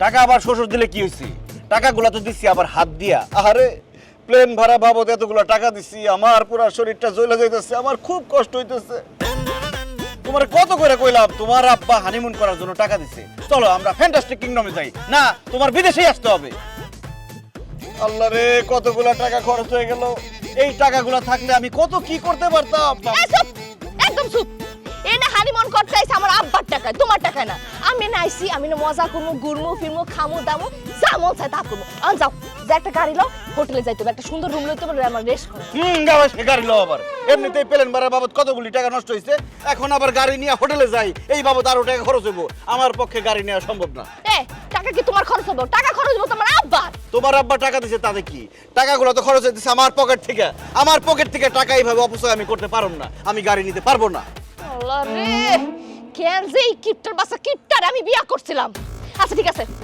টাকা আবার শ্বশুর দিলে কি হয়েছে? টাকাগুলো তো দিচ্ছি আবার হাত দিয়া। আরে প্লেন ভাড়া বাবদ এতগুলো টাকা দিচ্ছি, আমার পুরো শরীরটা জ্বলে যাইতেছে, আমার খুব কষ্ট হইতেছে। তোমার কত করে কইলাম তোমার আব্বা হানিমুন করার জন্য টাকা দিচ্ছে, চলো আমরা ফ্যান্টাস্টিক কিংডমে যাই। না, তোমার বিদেশেই আসতে হবে। আল্লাহ রে, কতগুলো টাকা খরচ হয়ে গেল। এই টাকাগুলো থাকলে আমি কত কি করতে পারতাম। চুপ, একদম চুপ। এ না হানিমুন করতে আইছে আমার আব্বার টাকায়, তোমার টাকায় না। আমি না আইছি, আমি না মজা করবো, ঘুরবো ফিরবো, খামো দামো, যা মন চায় তা করবো। আন যাও, যে একটা গাড়ি লও, হোটেলে যাইতে হবে, একটা সুন্দর রুম লইতে হবে, আমার রেস্ট করো। গাওয়া সে গাড়ি লো আবার। এমনিতেই প্লেন ভাড়া বাবদ কতগুলি টাকা নষ্ট হয়েছে, এখন আবার গাড়ি নিয়ে হোটেলে যাই, এই বাবদ আরো টাকা খরচ হইব। আমার পক্ষে গাড়ি নেওয়া সম্ভব না। এ টাকা কি তোমার খরচ হবে? টাকা খরচ হবে তোমার আব্বার। তোমার আব্বা টাকা দিছে তাতে কি? টাকাগুলো তো খরচ হইতেছে আমার পকেট থেকে। আমার পকেট থেকে টাকা এইভাবে অপচয় আমি করতে পারবো না, আমি গাড়ি নিতে পারবো না। আল্লাহ রে, কেন যে এই কিপটার বাসা কিপটার আমি বিয়া করছিলাম। আচ্ছা ঠিক আছে,